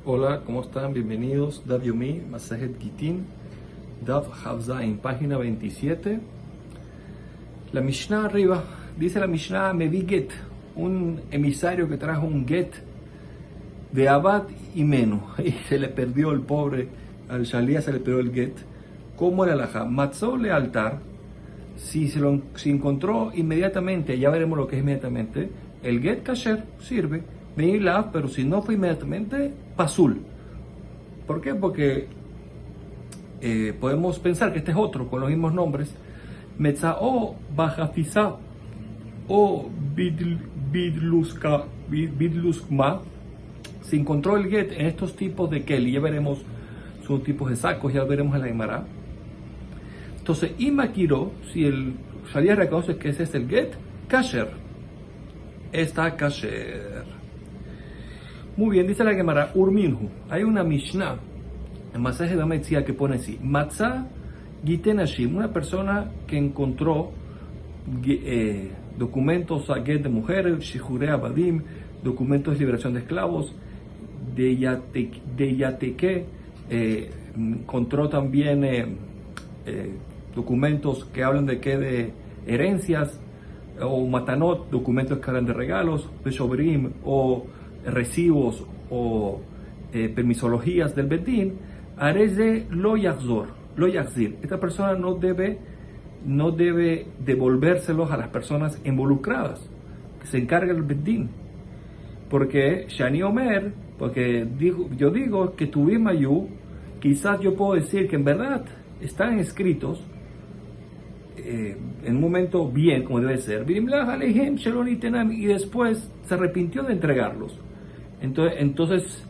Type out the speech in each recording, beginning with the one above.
Hola, ¿cómo están? Bienvenidos. Daf Yomi, Masejet Gitin, Daf Havzain, página 27. La Mishnah arriba, dice la Mishnah, me vi get, un emisario que trajo un get de Abad y Menu, y se le perdió el pobre, al Shalía se le perdió el get. ¿Cómo era la halajá? Matzó le altar, si encontró inmediatamente, ya veremos lo que es inmediatamente, el get kasher sirve, Meilaf, pero si no fue inmediatamente, pasul. ¿Por qué? Porque podemos pensar que este es otro con los mismos nombres. Metzao bajafisa o bidluskma. Se encontró el get en estos tipos de keli, ya veremos, son tipos de sacos, ya veremos en la Gemara. Entonces, imakiro, si el Sharia reconoce que ese es el get, kasher, está kasher. Muy bien, dice la Gemara, Urminhu. Hay una Mishnah en Masaje de Metzia que pone así: Matzah Gitenashim, una persona que encontró documentos a get de mujeres, Shihurei Abadim, documentos de liberación de esclavos, de Yateke, encontró también documentos que hablan de herencias, o Matanot, documentos que hablan de regalos, de Shobrim, o recibos o permisologías del Bedín. Areze lo yachzir. Esta persona no debe devolvérselos a las personas involucradas, que se encarga el Bedín. Porque Shani Omer, porque yo digo que tu Mayu, quizás yo puedo decir que en verdad están escritos en un momento bien, como debe ser, y después se arrepintió de entregarlos. Entonces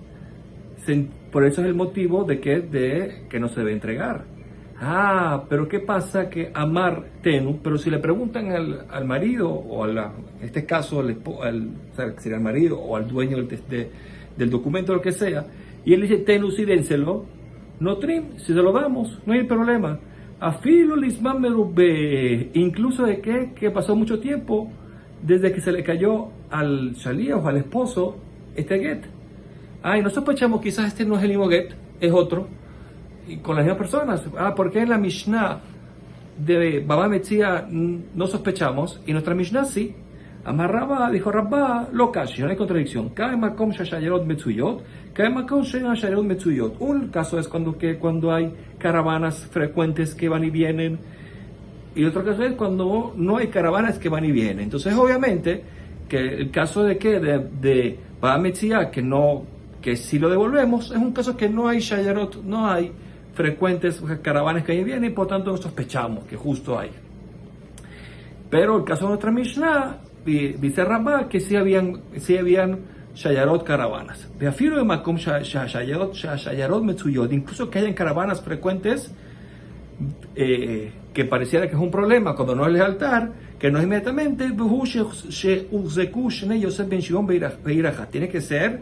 por eso es el motivo de que no se debe entregar. Pero ¿qué pasa? Que amar tenu, pero si le preguntan al marido, o en este caso sería al marido o al dueño del documento, lo que sea, y él dice tenu, sí, dénselo, no trim, si se lo damos, no hay problema. Afilo lisman merube, incluso de que pasó mucho tiempo desde que se le cayó al shalía o al esposo este get. Y no sospechamos, quizás este no es el mismo get, es otro, y con las mismas personas. Porque en la Mishnah de Baba Metzia no sospechamos, y nuestra Mishnah sí. Amar Rabba, dijo Rabba, lo kashi, no hay contradicción. Makom shashayarot metzuyot, makom shashayarot metzuyot. Un caso es cuando hay caravanas frecuentes que van y vienen, y otro caso es cuando no hay caravanas que van y vienen. Entonces, obviamente, que el caso de Baba Metzia, que si lo devolvemos, es un caso que no hay shayarot, no hay frecuentes caravanas que van y vienen, y por tanto no sospechamos que justo hay. Pero el caso de nuestra Mishnah, dice Rabba, que sí habían shayarot, caravanas. De afiro de makom shayarot metzuyot, incluso que hayan caravanas frecuentes, que pareciera que es un problema cuando no es lealtar, que no es inmediatamente, tiene que ser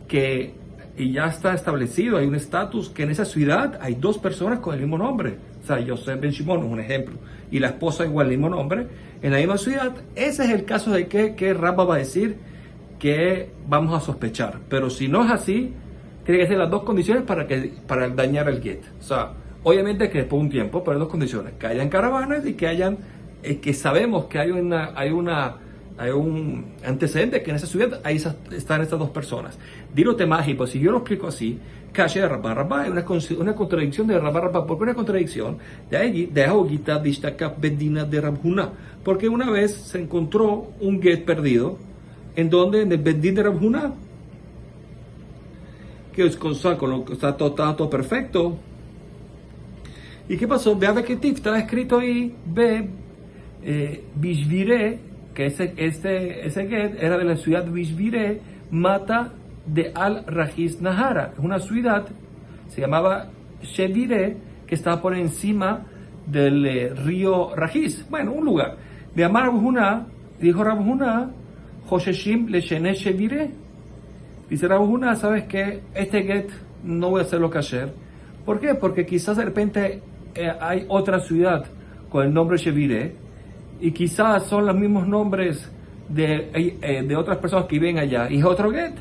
que, y ya está establecido, hay un estatus que en esa ciudad hay dos personas con el mismo nombre. O sea, Yosef ben Shimon es un ejemplo, y la esposa igual, el mismo nombre, en la misma ciudad. Ese es el caso de que Rabba va a decir que vamos a sospechar. Pero si no es así, tiene que ser las dos condiciones para dañar el get. O sea, obviamente que después de un tiempo, pero hay dos condiciones: que hayan caravanas y que hayan, que sabemos que hay un antecedente, que en esa ciudad ahí están estas dos personas. Dilo temaji, pues si yo lo explico así, calle de Rabba es una contradicción de Rabba. ¿Por qué una contradicción? De Ahogita Vishtaka Bedina de Rabhuna, porque una vez se encontró un get perdido, en el Bedin de Rabhuna, que es con lo que está todo perfecto. ¿Y qué pasó? Vea que estaba escrito ahí, Bishvire, que ese get era de la ciudad de Bishvire, Mata de Al-Rajiz Nahara. Es una ciudad, se llamaba Shevire, que estaba por encima del río Rajiz. Bueno, un lugar. De Amar Rabhuna, dijo Rabhuna, Hosheshim Leshene Shevire. Dice Rabhuna, ¿sabes qué? Este get no voy a hacerlo kasher. ¿Por qué? Porque quizás de repente hay otra ciudad con el nombre Shevire, y quizás son los mismos nombres de otras personas que viven allá, y es otro get,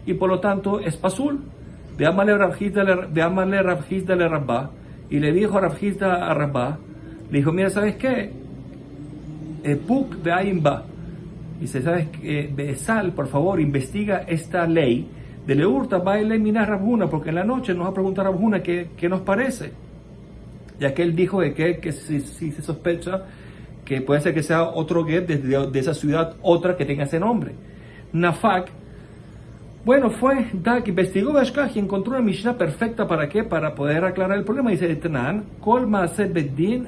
y por lo tanto es pasul. Veámosle Rav Hizda le Rabá, y le dijo a Rav Hizda a Rabá, le dijo, mira, ¿sabes qué? Puk de Aimba. Dice, ¿sabes qué? Sal, por favor, investiga esta ley de Leurta, baile minar Rav Huna, porque en la noche nos va a preguntar Rav Huna qué nos parece. Ya que él dijo de que si se sospecha que puede ser que sea otro get de esa ciudad, otra que tenga ese nombre. Nafak, bueno, fue Dak, investigó Bashkaj y encontró una Mishnah perfecta. ¿Para qué? Para poder aclarar el problema. Dice Tanan, Kol Maaseh Beddin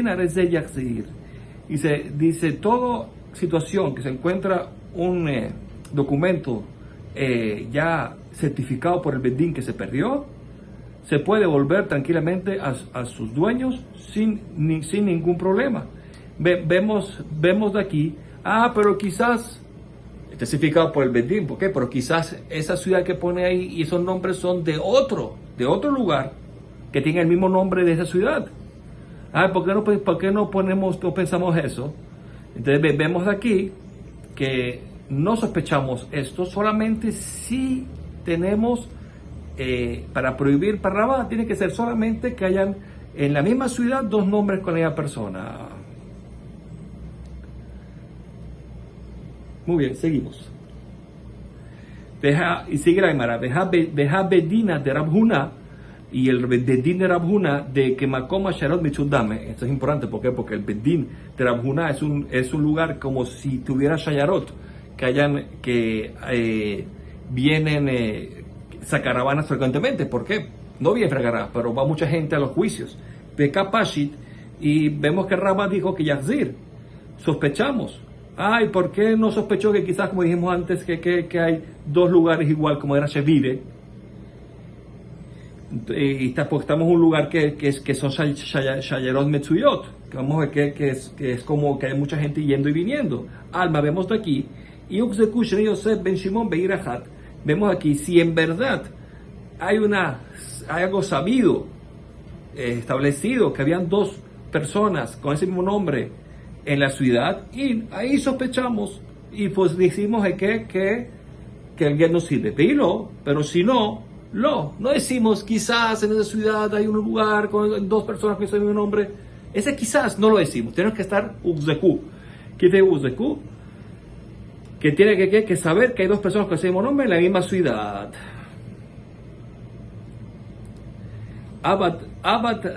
Arez de Yachzir. Dice, toda situación que se encuentra un documento ya certificado por el Beddin que se perdió, se puede devolver tranquilamente a sus dueños sin ningún problema. Vemos de aquí, pero quizás, especificado por el Beddin, ¿por qué? Pero quizás esa ciudad que pone ahí y esos nombres son de otro lugar que tiene el mismo nombre de esa ciudad. ¿Por qué no pensamos eso? Entonces vemos de aquí que no sospechamos esto, solamente si tenemos para prohibir para Rabá, tiene que ser solamente que hayan en la misma ciudad dos nombres con la persona. Muy bien, seguimos. Y sigue la Gemara. Deja Bedina de Rav Huna, y el Bedín de Rav Huna de que Makoma Sharot Michudame. Esto es importante, ¿por qué? Porque el Bedín de Rav Huna es un lugar como si tuviera Shayarot, que vienen caravanas frecuentemente. ¿Por qué? No viene caravanas, pero va mucha gente a los juicios. De Kapashit, y vemos que Rabba dijo que Yachzir. Sospechamos. ¿Por qué no sospechó que quizás, como dijimos antes, que hay dos lugares igual, como era Shevire? Y porque estamos en un lugar que son Shayarot Metsuyot, que vamos a ver que es como que hay mucha gente yendo y viniendo. Alma, vemos de aquí, y Uxekush Yosef Ben Shimon Beirahat. Vemos aquí, si en verdad hay algo sabido, establecido, que habían dos personas con ese mismo nombre en la ciudad, y ahí sospechamos, y pues decimos que el get no sirve. Pero si no decimos, quizás en esa ciudad hay un lugar con dos personas con ese mismo nombre. Ese quizás no lo decimos, tenemos que estar Uxeku. ¿Qué es Uxeku? Que tiene que saber que hay dos personas con ese mismo nombre en la misma ciudad. Abad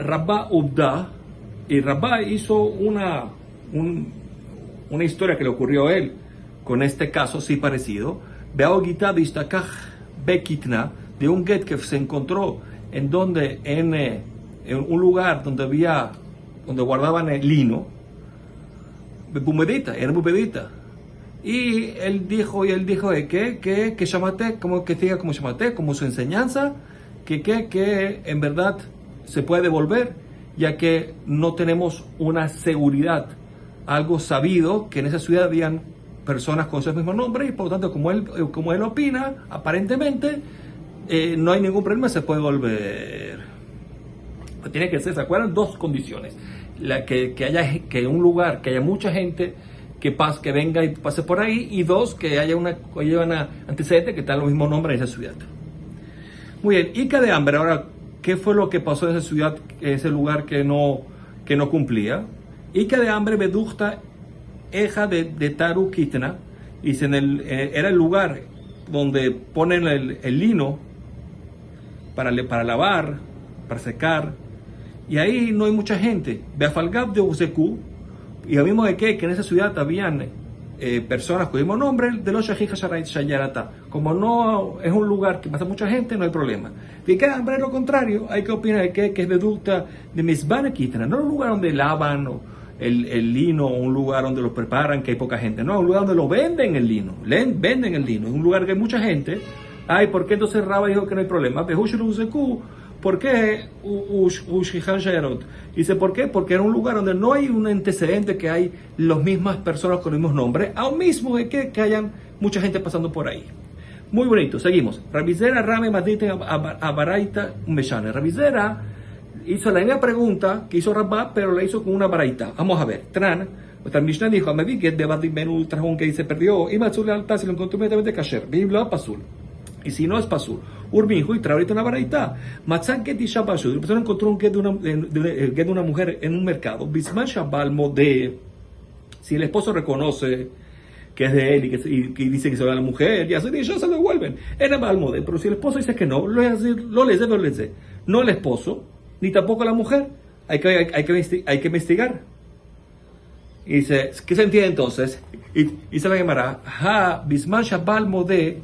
Rabba Ubda, y Rabba hizo una historia que le ocurrió a él con este caso, sí parecido. Beaogita Bistakaj Bekitna, de un get que se encontró en un lugar donde guardaban el lino, era bumedita. Y él dijo que llamate, como que diga como llamate, como su enseñanza, que en verdad se puede devolver, ya que no tenemos una seguridad, algo sabido, que en esa ciudad habían personas con ese mismo nombre, y por lo tanto, como él opina, aparentemente, no hay ningún problema, se puede devolver. Tiene que ser, ¿se acuerdan? Dos condiciones. Que un lugar, que haya mucha gente que venga y pase por ahí, y dos, que haya una antecedente que tenga el mismo nombre en esa ciudad. Muy bien, Ica de hambre. Ahora, ¿qué fue lo que pasó en esa ciudad, en ese lugar que no cumplía? Ica de hambre, Bedujta, Eja de Taru Kitna, y era el lugar donde ponen el lino para lavar, para secar, y ahí no hay mucha gente. Beafalgab de Useku, y lo mismo de que en esa ciudad habían personas con el mismo nombre de los Shayarata. Como no es un lugar que pasa mucha gente, no hay problema. Y que hambre, lo contrario, hay que opinar de que es Beducta de Misbane Kitna, no es un lugar donde lavan el lino, un lugar donde lo preparan, que hay poca gente, no, es un lugar donde lo venden el lino, es un lugar que hay mucha gente. ¿Por qué entonces Rabba dijo que no hay problema? ¿Por qué Ushihan Shayarot? Dice, ¿por qué? Porque era un lugar donde no hay un antecedente que hay las mismas personas con los mismos nombres, aún mismo de que hayan mucha gente pasando por ahí. Muy bonito, seguimos. Rabizera Rame Madite Abaraita Meshane. Rabizera hizo la misma pregunta que hizo Rabba, pero la hizo con una baraita. Vamos a ver. Nuestra Mishnah dijo, a Meviget de Badim Menú trajo un que se perdió, y Matzul alta se lo encontró inmediatamente kasher. Bibla Pasul. Y si no es pasur. Urbinjo y trae ahorita una baraita. Matzan get y shabashu. La persona encontró un get de una mujer en un mercado. Bisman shabal mode. Si el esposo reconoce que es de él y dice que se va a la mujer, ya se lo devuelven. Era mal mode. Pero si el esposo dice que no, lo le no el esposo, ni tampoco la mujer. Hay que investigar. Y dice, ¿qué se entiende entonces? Y se la llamará, ha, bisman shabal mode,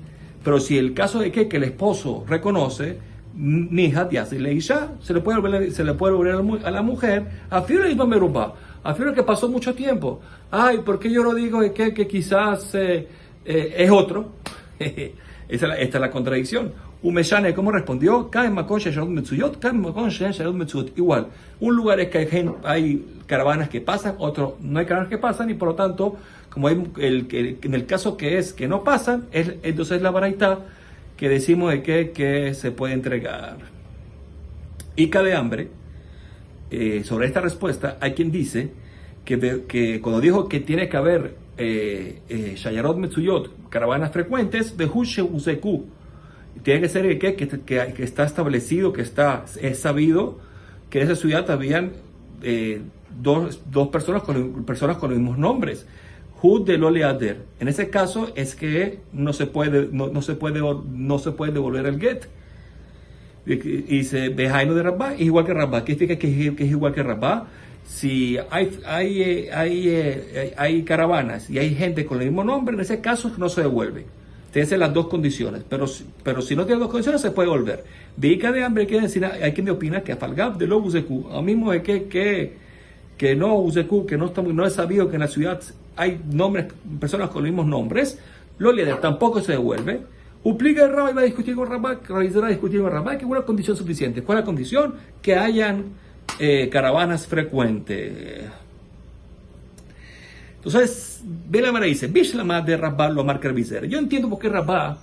pero si el caso de que el esposo reconoce, nihat ya se le puede volver a la mujer, afirma que pasó mucho tiempo. Ay, ¿por qué yo no digo que quizás es otro? Esta es la contradicción. Umeshane, ¿cómo respondió? Igual, un lugar es que hay caravanas que pasan, otro no hay caravanas que pasan, y por lo tanto, como hay en el caso que no pasan, entonces la baraita que decimos de que se puede entregar. Y de hambre, sobre esta respuesta, hay quien dice que cuando dijo que tiene que haber Shayarot Metsuyot, caravanas frecuentes, de Hushe Useku, tiene que ser que está establecido, es sabido que en esa ciudad habían dos personas con los mismos nombres. Hud de Loleader. En ese caso es que no se puede devolver el get. Y se Bejaino de Rabá es igual que Rabá. ¿Qué significa que es igual que Rabá? Si hay caravanas y hay gente con el mismo nombre, en ese caso no se devuelve. Tienen que ser las dos condiciones, pero si no tiene dos condiciones, se puede volver. Vica de hambre, hay quien opina que a Falgab de lo Uzeku, a mismo de que no Uzeku, que no es sabido que en la ciudad hay personas con los mismos nombres, lo líder tampoco se devuelve. Uplica el Rabá y va a discutir con Rabá, que es una condición suficiente. ¿Cuál es la condición? Que hayan caravanas frecuentes. Entonces, Belamara dice, Bishlama de Rabá lo marca Reviser. Yo entiendo por qué Rabá,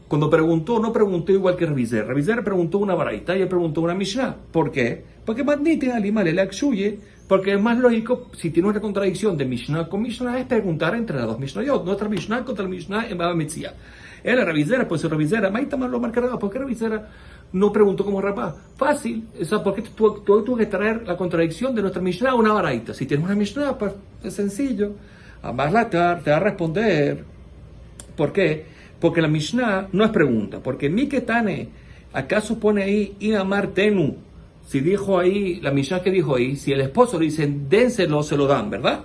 cuando no preguntó igual que Reviser. Reviser preguntó una baraita y él preguntó una Mishnah. ¿Por qué? Porque Matnite Alimale le akshuye, porque es más lógico, si tiene una contradicción de Mishnah con Mishnah, es preguntar entre las dos Mishnayot, nuestra Mishnah contra la Mishnah en Baba Metzia. Él era Revisera, pues Revisera, Maitama lo marca Rabá, ¿por qué Revisera no preguntó como Rabá? Fácil, porque tú tuvo que traer la contradicción de nuestra Mishnah a una baraita. Si tienes una Mishnah, pues es sencillo. Además te va a responder. ¿Por qué? Porque la Mishnah no es pregunta. Porque Miketane, ¿acaso pone ahí Inamar Tenu? Si dijo ahí, la Mishnah que dijo ahí, si el esposo le dice, dénselo, se lo dan, ¿verdad?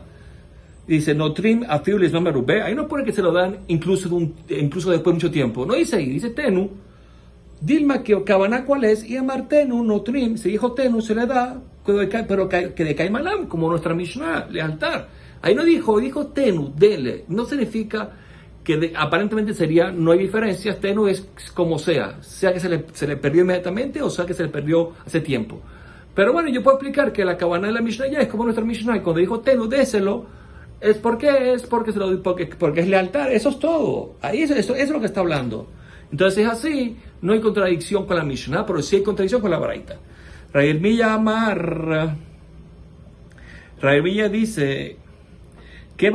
Dice, Notrim afiulis no me rubé. Ahí no pone que se lo dan incluso después de mucho tiempo. No dice ahí, dice Tenu. Dilma que Kabaná cuál es, y amar Tenu, Notrim, si dijo Tenu, se le da, pero que de Kaimalam, como nuestra Mishnah, lealtar. Ahí no dijo Tenu, dele. No significa que aparentemente sería, no hay diferencias, Tenu es como sea que se le perdió inmediatamente o sea que se le perdió hace tiempo. Pero bueno, yo puedo explicar que la Kabaná de la Mishnah ya es como nuestra Mishnah, y cuando dijo Tenu, déselo, porque es lealtad, eso es todo. Ahí eso es lo que está hablando. Entonces es así, no hay contradicción con la Mishnah, pero sí hay contradicción con la Baraita. Raelmilla dice que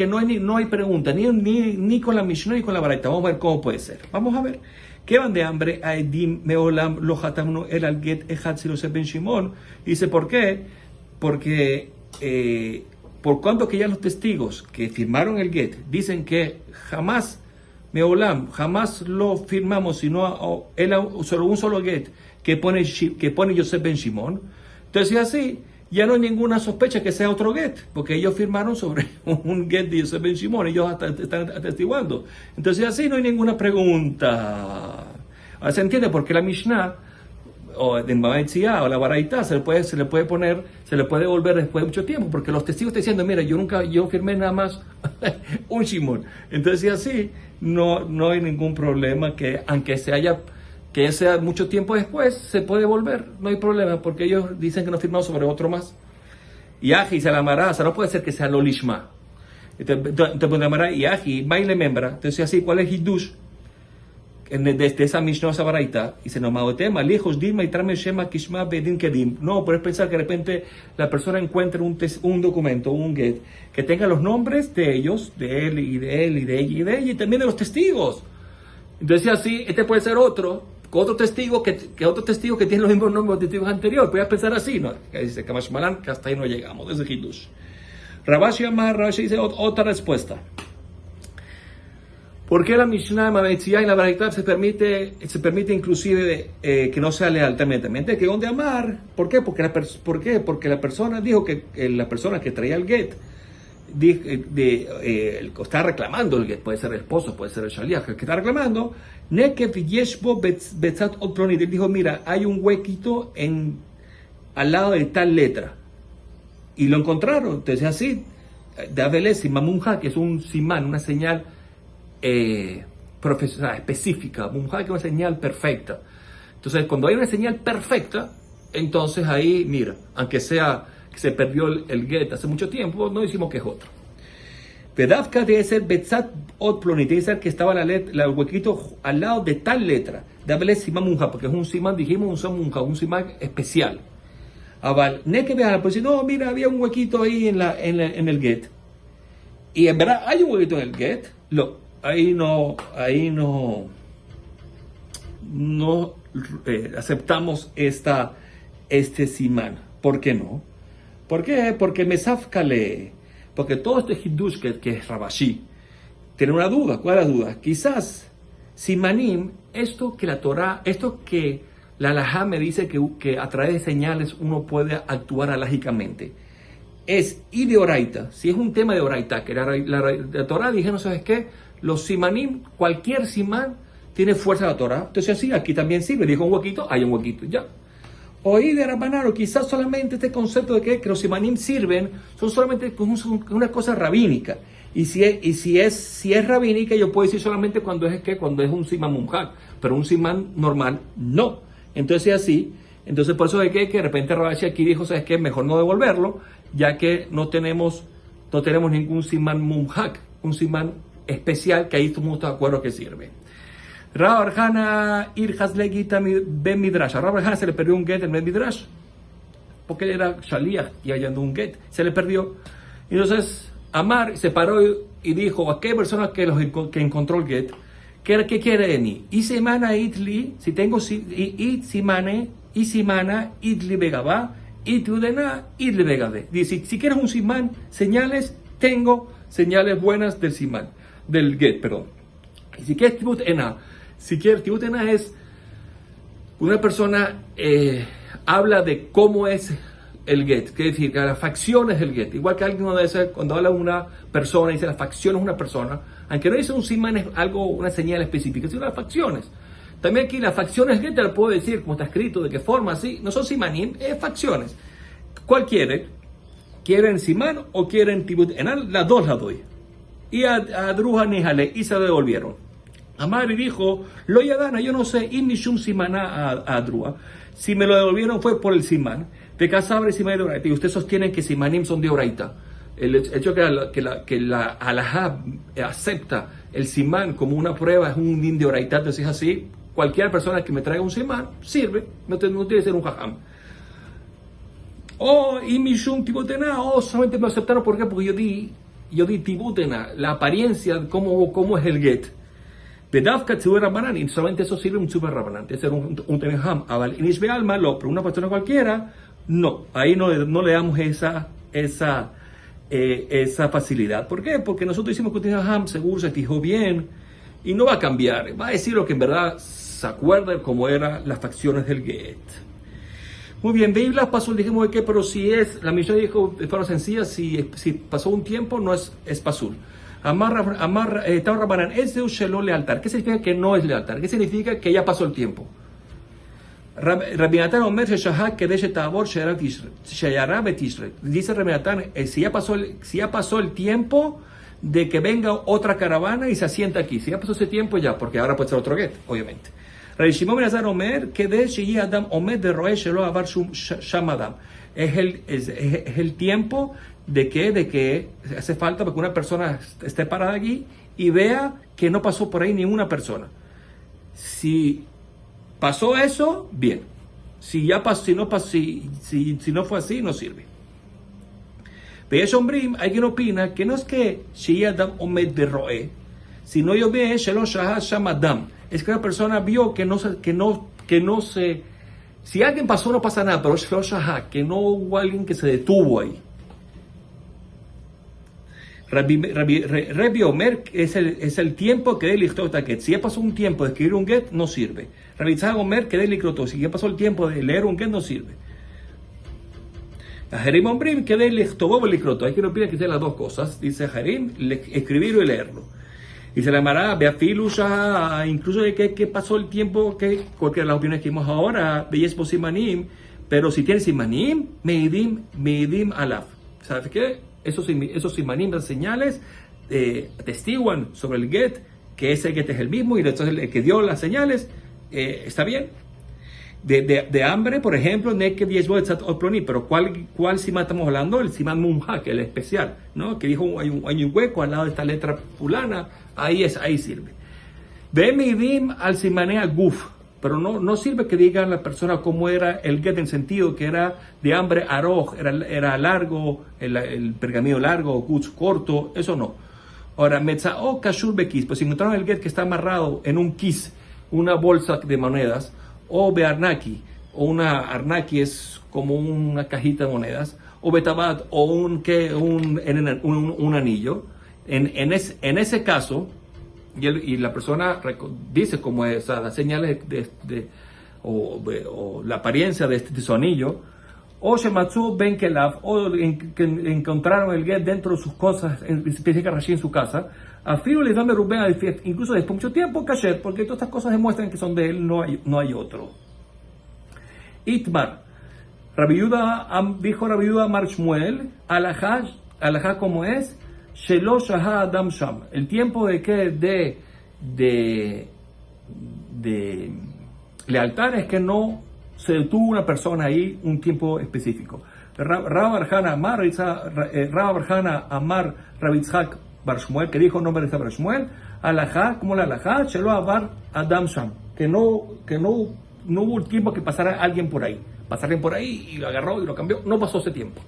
no hay pregunta, ni con la Mishnah ni con la Baraita. Vamos a ver cómo puede ser. Vamos a ver. ¿Qué van de hambre? Aedim meolam lo hatamnu el alget ejad silose ben Shimon. Dice, ¿por qué? Porque por cuanto que ya los testigos que firmaron el get dicen que jamás lo firmamos, sino solo un solo get que pone Yosef ben Shimon. Entonces, así, ya no hay ninguna sospecha que sea otro get, porque ellos firmaron sobre un get de Yosef ben Shimon, ellos están atestiguando. Entonces, así no hay ninguna pregunta. Ahora se entiende por qué la Mishnah, o de Mbaetzia, o la Baraita, se le puede volver después de mucho tiempo, porque los testigos están diciendo, mira, yo firmé nada más un Shimon. Entonces, así, no hay ningún problema que sea mucho tiempo después, se puede volver, no hay problema, porque ellos dicen que no firmaron sobre otro más. Y Aji se la amará, no puede ser que sea Lolishma. Entonces, amará y Aji, baile membra. Entonces, así, ¿cuál es Hidush? Desde esa Mishnah, esa Baraita, y se nos tema, lejos Dilma y trame Shema Kishma Bedin Kedim. No, puedes pensar que de repente la persona encuentre un documento, un get, que tenga los nombres de ellos, de él y de él y de ella y de ella, y también de los testigos. Entonces así, este puede ser otro testigo que tiene los mismos nombres de testigos anteriores. Puedes pensar así, ¿no? Que dice Kamash Malan, que hasta ahí no llegamos, ese Hidush. Rabashi dice otra respuesta. ¿Por qué la Mishnah Mametzia y la Baraita se permite inclusive que no sea leal también? Que donde amar, ¿por qué? Porque la persona dijo que la persona que traía el get está reclamando el get, puede ser el esposo, puede ser el shaliach, el que está reclamando, Nekev Yeshbo Betzat Otplonit, él dijo, mira, hay un huequito al lado de tal letra, y lo encontraron. Entonces así, de Abeles Simamunja, que es un simán, una señal profesional, específica, Munja, que es una señal perfecta. Entonces, cuando hay una señal perfecta, entonces ahí, mira, aunque sea que se perdió el get hace mucho tiempo, no decimos que es otro. Pedavka debe ser Betzat Otplonit, debe ser que estaba el huequito al lado de tal letra, de Abeles Simamunja, porque es un simán, dijimos, un simán especial. Aval, pues no, mira, había un huequito ahí en el get. Y en verdad hay un huequito en el get. Ahí no aceptamos este simán. ¿Por qué no? ¿Por qué? Porque Mesafkale, porque todo este Hidush que es Rabashi, tiene una duda. ¿Cuál es la duda? Quizás simanim, esto que la halajá me dice que a través de señales uno puede actuar alágicamente. Es y de oraita, si es un tema de oraita, que la Torah dije, no sabes qué, los simanim, cualquier simán tiene fuerza de la Torah. Entonces así, aquí también sirve, dijo un huequito, hay un huequito, ya. Oí de Rabbanano, quizás solamente este concepto de que los simanim sirven, son solamente una cosa rabínica. Y si es rabínica, yo puedo decir solamente cuando es un simán mumhak, pero un simán normal, no. Entonces así, por eso es que de repente Rabashi aquí dijo, ¿sabes qué? Mejor no devolverlo, ya que no tenemos ningún simán mumhak, un simán especial que ahí todo el mundo está de acuerdo que sirve. Rab Arjana Irhaslegita Ben Midrash. A Rab Arjana se le perdió un get en Ben Midrash, porque él era shaliach y allá andó un get, se le perdió. Entonces Amar se paró y dijo a qué persona que encontró el get, ¿qué quiere de mí? Y semana itli, si tengo simane, y simana itli begaba, y tudena itli begabe. Dice, si quieres un simán, señales, tengo señales buenas del simán, del get, perdón. Y si quieres tibut ena es una persona habla de cómo es el get, que es decir, que las facciones del get, igual que alguien cuando habla de una persona dice las facciones de una persona, aunque no dice un simán es una señal específica, sino las facciones. También aquí las facciones del get te las puedo decir, como está escrito, de qué forma, así, no son simanim, es facciones. ¿Cuál quiere? ¿Quieren simán o quieren tibut enal? Las dos las doy. Y a Druja Nihale, y se devolvieron. Amari dijo, lo yadana, yo no sé, imishum simana a Druja. Si me lo devolvieron fue por el simán. De casabre simán de oraita. Y usted sostiene que simanim son de oraita. El hecho que la halajá acepta el simán como una prueba es un din de oraita. Entonces es así, cualquier persona que me traiga un simán sirve, no tiene que ser un jajam. Y mishum tibutena, solamente me aceptaron, ¿por qué? Porque yo di tibutena, la apariencia de cómo es el get. Bedavka tzuber rabanan, y solamente eso sirve un tzuber rabanan, es ser un tenejam. Aval inishbe alma lo, pero una persona cualquiera, no, ahí no le damos esa facilidad. ¿Por qué? Porque nosotros hicimos que un tenejam seguro se fijó bien y no va a cambiar, va a decir lo que en verdad se acuerda cómo eran las facciones del get. Muy bien, Beiblas pasó, dijimos de qué, pero si es, la misión dijo de forma sencilla, si pasó un tiempo, no es pasul. Amar Rabanan, es de Ushelo lealtar. ¿Qué significa que no es lealtar? ¿Qué significa que ya pasó el tiempo? Rabbi Natan Omer Sheshahak Kedesh Tabor Sheyara Betishre. Dice Rabbi Natan, si ya pasó el tiempo de que venga otra caravana y se asienta aquí. Si ya pasó ese tiempo, ya, porque ahora puede ser otro get, obviamente. Rabbi Shimon ben Azar Omer Kedesh Yi Adam Omed de Roe Shelo Avar Sham Adam. Es el tiempo de que hace falta para que una persona esté parada aquí y vea que no pasó por ahí ninguna persona. Si pasó eso, bien. Si ya pasó, si no fue así, no sirve. Veis, hombre, hay quien opina que no es que Shi Adam Omed de Roe, sino yo ve Shelo Shahad Sham Adam. es que una persona vio que no se, si alguien pasó no pasa nada, pero que no hubo alguien que se detuvo ahí. Rabbi Omer es el tiempo que de lichtot get. Si ya pasó un tiempo de escribir un get, no sirve. Rabbi Yitzhak Omer que de lichtot. Si ya pasó el tiempo de leer un get, no sirve. Harim Ombrim que de lichtovó lichtot. Hay que no pide que sean las dos cosas. Dice Harim, escribirlo y leerlo. Y se le llamará Beafilu Shah, incluso de que pasó el tiempo, que cualquiera de las opiniones que vimos ahora, Beyes Simanim, pero si tiene Simanim, Meidim Alaf. ¿Sabes qué? Esos simanim, las señales, atestiguan sobre el get, que ese get es el mismo, y entonces el que dio las señales, está bien. De hambre, por ejemplo, pero ¿cuál simán estamos hablando? El simán Mumhak, el especial, ¿no? Que dijo hay un hueco al lado de esta letra fulana, ahí sirve. De midim al simanea guf, pero no sirve que digan la persona cómo era el get en sentido que era de hambre aroj, era largo, el pergamino largo, guts corto, eso no. Ahora, metzao kashur bekis, pues si encontraron el get que está amarrado en un kis, una bolsa de monedas, o bearnaki, o una arnaki es como una cajita de monedas, o betabat, o un anillo. En ese caso, y la persona dice como es, las señales o la apariencia de su anillo, o Shematsu Ben Kelav, o que encontraron el get dentro de sus cosas, específicamente en su casa, a Filo les dan de Rubén, incluso después de mucho tiempo, Kasher, porque todas estas cosas demuestran que son de él, no hay otro. Itmar, dijo Rabbi Yehuda Amar Shmuel, alajá como es, Shelo Shahá Adam Sham, el tiempo de que de lealtad es que no se detuvo una persona ahí un tiempo específico. Rab Barjana Amar Rabbi Yitzhak Bar Shmuel, que dijo el nombre de Bar Shmuel, alajá, como la alajá, Shelo Abar Adam Sham, que no hubo tiempo que pasara alguien por ahí. Pasaron por ahí y lo agarró y lo cambió, no pasó ese tiempo.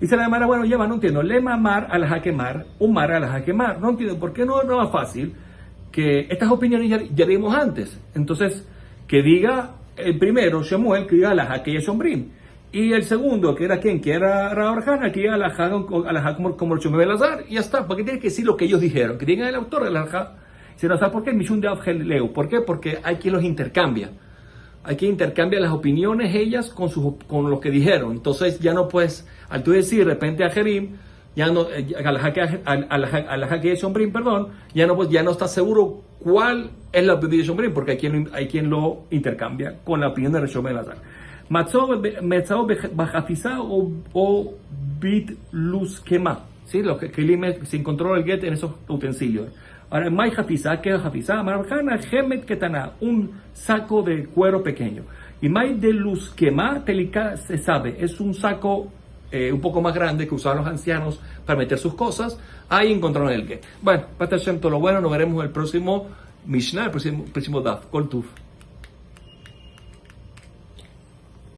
Y se le llama, bueno, lleva, no entiendo, lema mar al jaquemar, un mar al jaquemar, no entiendo, ¿por qué no es más fácil que estas opiniones ya vimos antes? Entonces, que diga el primero, Shemuel, que diga alajá, que es Shombrim, y el segundo, que era ¿quién? Que era Rab Barjana, que diga alajá como el Shomé Belazar, y ya está, porque tiene que decir lo que ellos dijeron, que digan el autor del alajá. Si no sabe por qué, Mishun de Avgeleu, ¿por qué? Porque hay quien los intercambia. Hay que intercambiar las opiniones ellas con lo que dijeron. Entonces ya no puedes, al tú decir de repente a Jerim, ya no, a la jaque de Shombrim, perdón, ya no estás seguro cuál es la opinión de Shombrim, porque hay quien lo intercambia con la opinión de Reshom Elazar. Metzao bajafizá o bit luz quema, ¿sí? Lo que se encontró el get en esos utensilios. Ahora, May Hafizá, que es Hafizá, Marjana, Gemet Ketana, un saco de cuero pequeño. Y May de Luz Quema, Telika se sabe, es un saco un poco más grande que usaban los ancianos para meter sus cosas. Ahí encontraron el get. Bueno, para todo lo bueno, nos veremos en el próximo Mishnah, el próximo Daf. Kol Tuf.